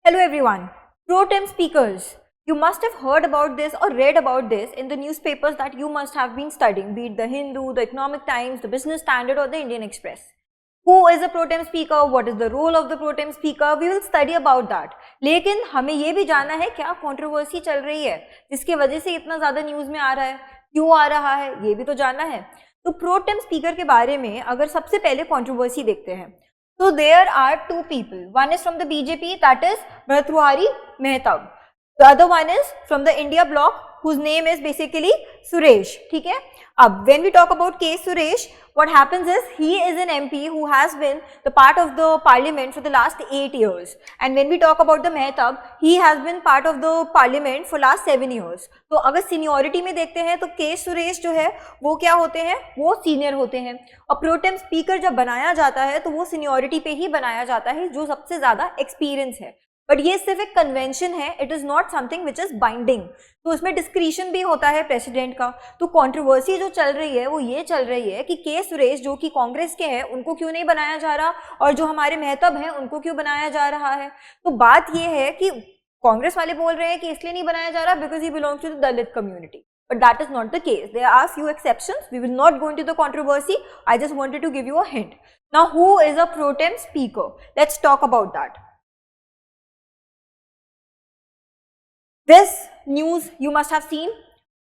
Hello everyone. Pro tem speakers. You must have heard about this or read about this in the newspapers that you must have been studying, be it the Hindu, the Economic Times, the Business Standard or the Indian Express. Who is a pro tem speaker? What is the role of the pro tem speaker? We will study about that. लेकिन हमें ये भी जानना है क्या controversy चल रही है जिसकी वजह से इतना ज़्यादा न्यूज़ में आ रहा है, क्यों आ रहा है, ये भी तो जानना है. तो प्रो टेम स्पीकर के बारे में अगर सबसे पहले कंट्रोवर्सी देखते हैं तो there are two people. One is from the BJP, that is Bhartrihari Mehtab. The other one is from the India bloc, whose name is basically Suresh. ठीक है. अब when we talk about K. Suresh, what happens is he is an MP who has been the part of the parliament for the last 8 years. And when we talk about the Mehtab, he has been part of the parliament for last 7 years. तो अगर seniority में देखते हैं तो K. Suresh जो है वो क्या होते हैं, वो सीनियर होते हैं. और प्रो टेम स्पीकर जब बनाया जाता है तो वो सीनियोरिटी पे ही बनाया जाता है जो सबसे ज़्यादा एक्सपीरियंस है. बट ये सिर्फ एक कन्वेंशन है, it is not something which is binding. तो उसमें डिस्क्रिशन भी होता है प्रेसिडेंट का. तो कंट्रोवर्सी जो चल रही है वो ये चल रही है कि के सुरेश जो कि कांग्रेस के हैं उनको क्यों नहीं बनाया जा रहा और जो हमारे मेहतब हैं उनको क्यों बनाया जा रहा है. तो बात ये है कि कांग्रेस वाले बोल रहे हैं कि इसलिए नहीं बनाया जा रहा because he belongs to the Dalit community. But that is not the case. There are few exceptions. We will not go into the controversy. I just wanted to give you a hint. Now, who is a pro tem speaker? Let's talk about that. This news you must have seen.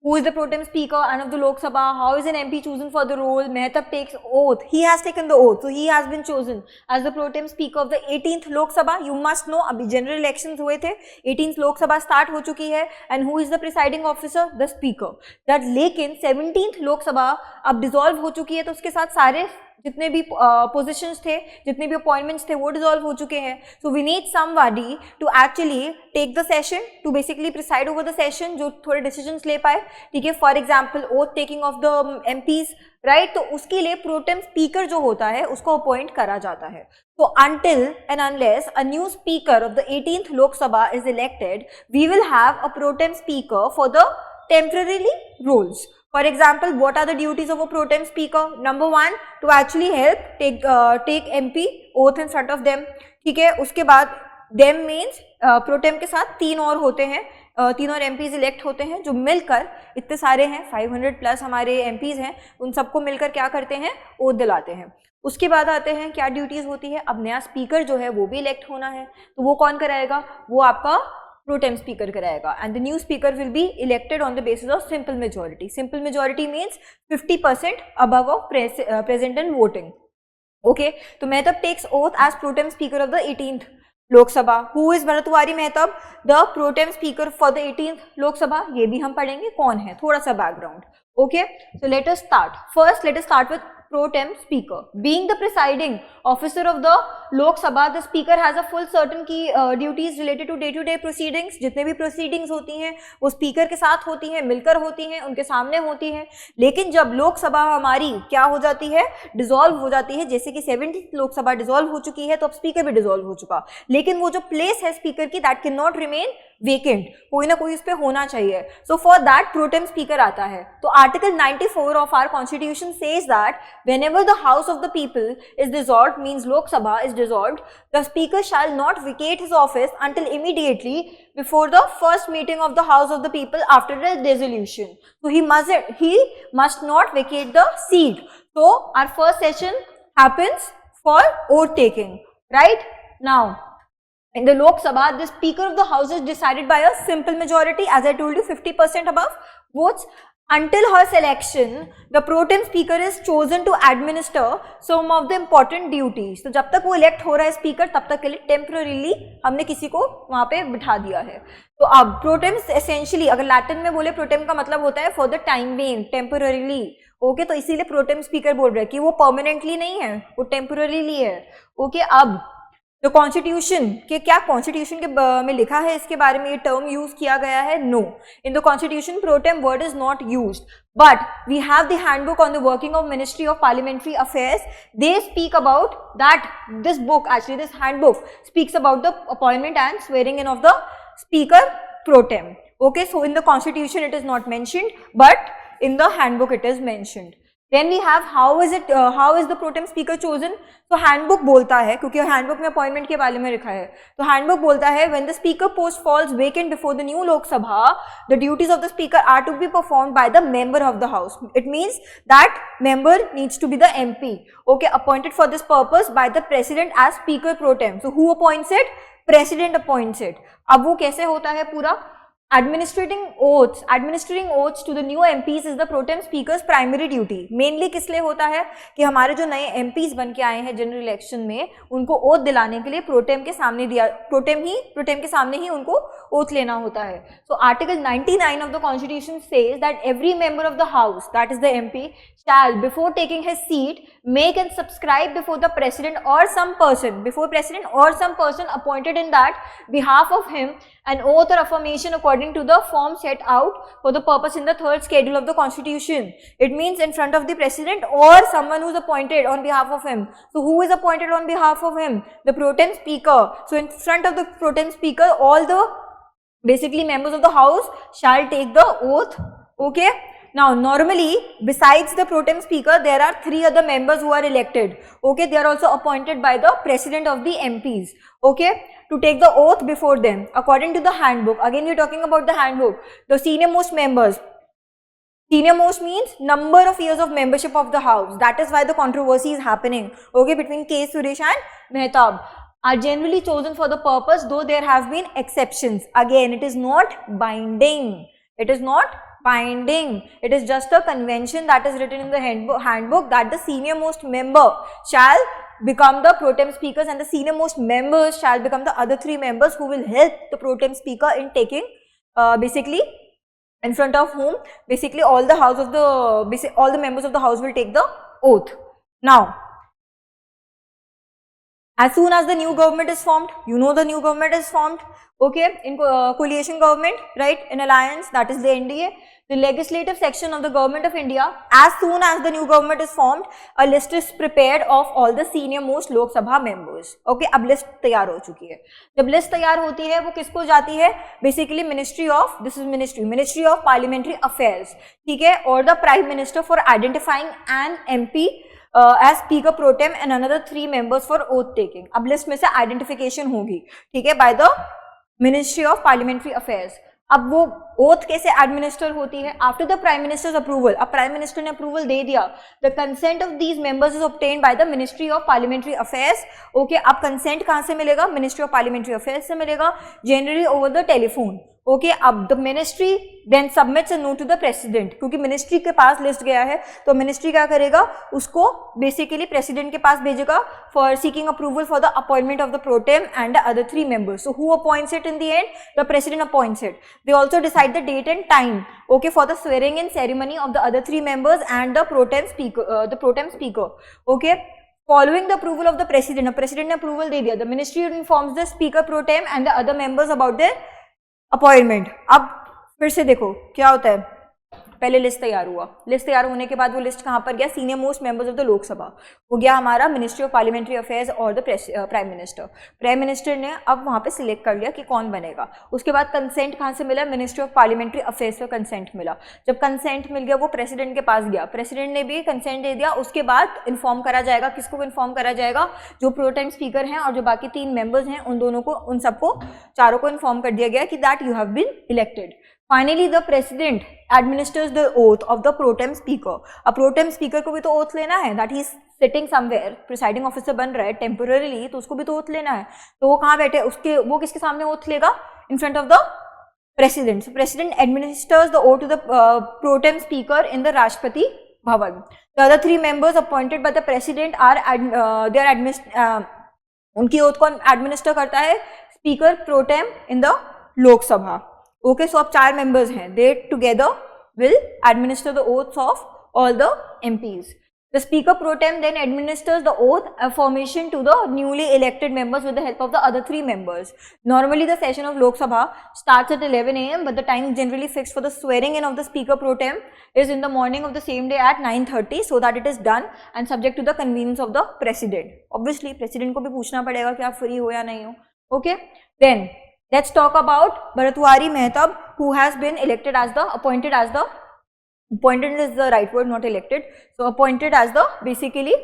Who is the pro tem speaker and of the Lok Sabha? How is an MP chosen for the role? Mehtab takes oath. He has taken the oath. So he has been chosen as the pro tem speaker of the 18th Lok Sabha. You must know, अभी general elections हुए थे. 18th Lok Sabha start हो चुकी है. And who is the presiding officer? The speaker. That लेकिन 17th Lok Sabha अब dissolve हो चुकी है तो उसके साथ सारे जितने भी पोजीशंस थे, जितने भी अपॉइंटमेंट्स थे वो डिसॉल्व हो चुके हैं. So we need somebody to actually take the session, to basically preside over the session, जो थोड़े डिसीजंस ले पाए. ठीक है. For example oath taking of the MPs, right. तो उसके लिए प्रो टेम स्पीकर जो होता है उसको अपॉइंट करा जाता है. तो until and unless a new speaker of the 18th Lok Sabha is elected, we will have a pro tem speaker for the temporarily roles. For example, what are the duties of a pro tem speaker? Number one, to actually help take MP oath in front of them. ठीक है. उसके बाद them means pro tem के साथ तीन और होते हैं, तीन और MPs इलेक्ट होते हैं जो मिलकर इतने सारे हैं, 500 प्लस हमारे MPs हैं, उन सबको मिलकर क्या करते हैं, ओथ दिलाते हैं. उसके बाद आते हैं क्या ड्यूटीज होती है. अब नया स्पीकर जो है वो भी इलेक्ट होना है तो वो कौन कराएगा, वो आपका प्रो टेम स्पीकर कराएगा. And the new speaker will be elected on the basis of simple majority. Simple majority means 50% above of present and voting. Okay. तो Mahtab takes oath as pro tem speaker of the 18th Lok Sabha. Who is Bhartruhari Mahtab, the pro tem speaker for the 18th Lok सभा. ये भी हम पढ़ेंगे कौन है, थोड़ा सा background. Okay. So let us start. First let us start with pro tem speaker. Being the presiding officer of the Lok Sabha, the speaker has a full certain key duties related to day-to-day proceedings. जितने भी proceedings होती हैं वो speaker के साथ होती हैं, मिलकर होती हैं, उनके सामने होती हैं. लेकिन जब लोक सभा हमारी क्या हो जाती है, डिसॉल्व हो जाती है, जैसे कि 70th लोक सभा डिसॉल्व हो चुकी है तो अब स्पीकर भी डिसॉल्व हो चुका. लेकिन वो जो प्लेस है स्पीकर की, that can not remain vacant, कोई ना कोई उस पर होना चाहिए. So for that pro tem speaker आता है. तो article 94 of our constitution says that whenever the house of the people is dissolved, means Lok Sabha is dissolved, the speaker shall not vacate his office until immediately before the first meeting of the house of the people after the dissolution. So he must not vacate the seat. So our first session happens for oath taking. Right now, in the Lok Sabha, the Speaker of the House is decided by a simple majority, as I told you, 50% above votes. Until her selection, the pro tem speaker is chosen to administer some of the important duties. तो जब तक वो elect हो रहा है speaker, तब तक के लिए temporarily हमने किसी को वहाँ पे बिठा दिया है. तो अब pro tem essentially, अगर Latin में बोले pro tem का मतलब होता है for the time being, temporarily. Okay. तो इसीलिए pro tem speaker बोल रहा है कि वो permanently नहीं है, वो temporarily है. ओके. अब तो कॉन्स्टिट्यूशन के क्या, कॉन्स्टिट्यूशन के में लिखा है इसके बारे में ये टर्म यूज किया गया है. No, in the constitution pro tem word is not used. But we have the handbook on the working of ministry of parliamentary affairs. They speak about that. This book actually, this handbook speaks about the appointment and swearing in of the speaker pro tem. Okay. So in the constitution it is not mentioned, but in the handbook it is mentioned. Then we have how is the pro tem speaker chosen? तो handbook बोलता है, क्योंकि handbook में appointment के बारे में लिखा है, तो हैंडबुक बोलता है when the speaker post falls vacant before the new Lok Sabha, the duties of the speaker are to be performed by the member of the house. It means that member needs to be the MP, okay, appointed for this purpose by the president as speaker pro tem. So who appoints it? President appoints it. अब वो कैसे होता है पूरा? Administering oaths to the new MPs is the pro tem speaker's primary duty. Mainly किस लिए होता है कि हमारे जो नए MPs बन के आए हैं जनरल इलेक्शन में, उनको ओथ दिलाने के लिए प्रो टेम के सामने ही उनको ओथ लेना होता है. So Article 99 of the Constitution says that every member of the House, that is the MP, shall before taking his seat make and subscribe before the president or some person appointed in that behalf of him an oath or affirmation according to the form set out for the purpose in the third schedule of the Constitution. It means in front of the president or someone who is appointed on behalf of him. So who is appointed on behalf of him? The pro tem speaker. So in front of the pro tem speaker, all the basically members of the house shall take the oath. Okay. Now normally besides the pro tem speaker there are 3 other members who are elected. Okay, they are also appointed by the president of the MPs. Okay, to take the oath before them according to the handbook. Again we are talking about the handbook. The senior most members. Senior most means number of years of membership of the house. That is why the controversy is happening. Okay, between K. Suresh and Mehtab are generally chosen for the purpose, though there have been exceptions. Again, it is not binding. It is not binding. It is just a convention that is written in the handbook that the senior most member shall become the pro tem speakers and the senior most members shall become the other 3 members who will help the pro tem speaker in taking basically in front of whom basically all the members of the house will take the oath. Now, as soon as the new government is formed, you know the new government is formed, okay, in coalition government, right, in alliance, that is the NDA. The legislative section of the government of India, as soon as the new government is formed, a list is prepared of all the senior most Lok Sabha members. Okay, अब list तैयार हो चुकी है. जब list तैयार होती है वो किसको जाती है? Basically Ministry of Parliamentary Affairs, ठीक है, or the Prime Minister for identifying an MP as speaker pro tem and another 3 members for oath taking. अब list में से identification होगी, ठीक है, by the Ministry of Parliamentary Affairs. अब वो ओथ कैसे एडमिनिस्टर होती है? After the prime minister's approval. अब प्राइम मिनिस्टर ने अप्रूवल दे दिया, the consent of these members is obtained by the ministry of parliamentary affairs. Okay, अब कंसेंट कहां से मिलेगा? मिनिस्ट्री ऑफ पार्लियामेंट्री अफेयर्स से मिलेगा, generally over the telephone. Okay, अब the ministry then submits a note to the president. क्योंकि ministry के पास लिस्ट गया है तो मिनिस्ट्री क्या करेगा? उसको बेसिकली प्रेसिडेंट के पास भेजेगा for seeking approval for the appointment of the pro time and the other 3 members. So who appoints it in the end? The president appoints it. They also decide the date and time, okay, for the swearing in ceremony of the other 3 members and the pro tem speaker. Okay, following the approval of the president, president ने approval दे दिया, the ministry informs the speaker pro tem and the other members about their appointment. अब फिर से देखो क्या होता है. पहले लिस्ट तैयार हुआ, लिस्ट तैयार होने के बाद वो लिस्ट कहाँ पर गया? Senior most members of the Lok Sabha. वो गया हमारा मिनिस्ट्री ऑफ पार्लियामेंट्री अफेयर्स और the prime minister. Prime minister ने अब वहाँ पे सिलेक्ट कर लिया कि कौन बनेगा. उसके बाद कंसेंट कहाँ से मिला? मिनिस्ट्री ऑफ पार्लियामेंट्री अफेयर्स से कंसेंट मिला. जब कंसेंट मिल गया वो प्रेसिडेंट के पास गया, प्रेसिडेंट ने भी कंसेंट दे दिया. उसके बाद इन्फॉर्म करा जाएगा, किसको इन्फॉर्म करा जाएगा? जो प्रो टाइम स्पीकर हैं और जो बाकी 3 मेंबर्स हैं उन दोनों को, उन सबको चारों को इन्फॉर्म कर दिया गया कि that you have been elected. Finally, the president administers the oath of the pro tem speaker. अब pro tem speaker को भी तो oath लेना है, that he is sitting somewhere, presiding officer बन रहा है temporarily, तो उसको भी तो oath लेना है. तो वो कहाँ बैठे? वो किसके सामने oath लेगा? In front of the president. So president administers the oath to the pro tem speaker in the Rashtrapati Bhavan. The other 3 members appointed by the president are उनकी oath कौन administer करता है? Speaker pro tem in the Lok Sabha. Okay, so अब 4 members हैं. They together will administer the oaths of all the MPs. The speaker pro tem then administers the oath affirmation to the newly elected members with the help of the other 3 members. Normally, the session of Lok Sabha starts at 11 a.m. but the time generally fixed for the swearing in of the speaker pro tem is in the morning of the same day at 9:30, so that it is done and subject to the convenience of the president. Obviously, president को भी पूछना पड़ेगा कि आप free हो या नहीं हो. Okay, then let's talk about Bharatwari Mehtab, who has been appointed as the Appointed is the right word, not elected. So appointed as the basically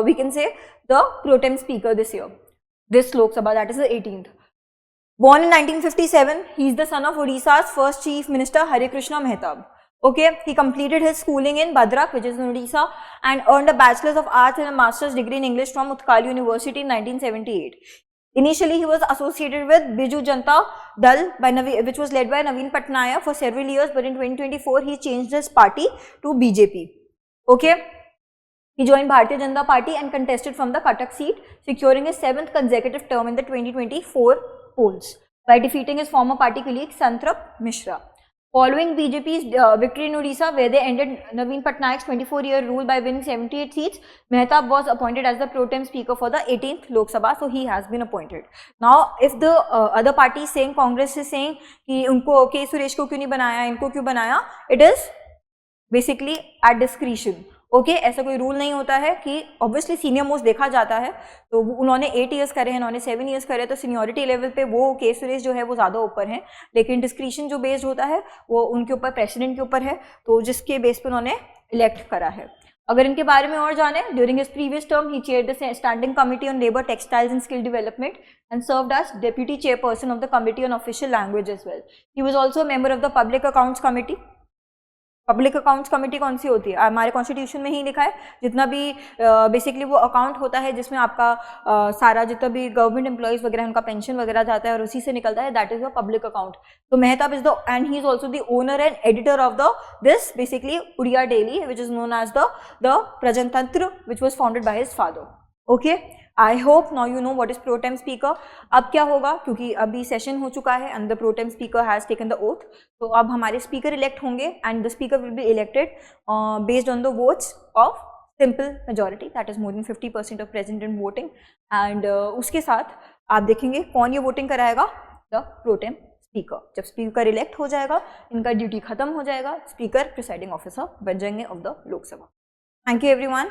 we can say the pro tem speaker this year, this Lok Sabha, that is the 18th. Born in 1957, he is the son of Odisha's first Chief Minister Hare Krishna Mehtab. Okay, he completed his schooling in Bhadrak, which is in Odisha, and earned a Bachelor's of Arts and a Master's degree in English from Utkal University in 1978. Initially, he was associated with Biju Janata Dal, which was led by Naveen Patnaik for several years, but in 2024, he changed his party to BJP. Okay, he joined Bharatiya Janata Party and contested from the Cuttack seat, securing his 7th consecutive term in the 2024 polls by defeating his former party colleague Santrap Mishra. Following BJP's victory in Odisha, where they ended Naveen Patnaik's 24-year rule by winning 78 seats, Mehtab was appointed as the pro tem speaker for the 18th Lok Sabha, so he has been appointed. Now, if the other party is saying, Congress is saying कि उनको K Suresh को क्यों नहीं बनाया, इनको क्यों बनाया, it is basically at discretion. Okay ऐसा कोई रूल नहीं होता है कि ऑब्वियसली सीनियर मोस्ट देखा जाता है, तो उन्होंने 8 ईयर्स करे हैं, उन्होंने 7 ईयर्स करे, तो सीनियरिटी लेवल पे वो के सुरेश जो है वो ज़्यादा ऊपर हैं, लेकिन डिस्क्रिशन जो बेस्ड होता है वो उनके ऊपर प्रेसिडेंट के ऊपर है, तो जिसके बेस पे उन्होंने इलेक्ट करा है. अगर इनके बारे में और जाने, during his previous term he chaired the standing committee on labour, textiles and skill development and served as deputy chairperson of the committee on official language as well. He was also a member of the public accounts committee. Public accounts committee कौन सी होती है, हमारे constitution में ही लिखा है, जितना भी basically वो अकाउंट होता है जिसमें आपका सारा जितना भी गवर्नमेंट एम्प्लॉइज वगैरह उनका पेंशन वगैरह जाता है और उसी से निकलता है, that is the public account. तो Mahtab is the and he is also the owner and editor of the this basically Odia daily which is known as the Prajatantra which was founded by his father. Okay, I hope now you know what is pro tem speaker. अब क्या होगा, क्योंकि अभी session हो चुका है and the pro tem speaker has taken the oath, तो अब हमारे स्पीकर इलेक्ट होंगे and the speaker will be elected based on the votes of simple majority, that is more than 50% of president voting. And उसके साथ आप देखेंगे कौन ये वोटिंग कराएगा, द प्रो टेम स्पीकर. जब स्पीकर इलेक्ट हो जाएगा, इनका ड्यूटी खत्म हो जाएगा, स्पीकर प्रिसाइडिंग ऑफिसर बन जाएंगे of the Lok Sabha. Thank you everyone.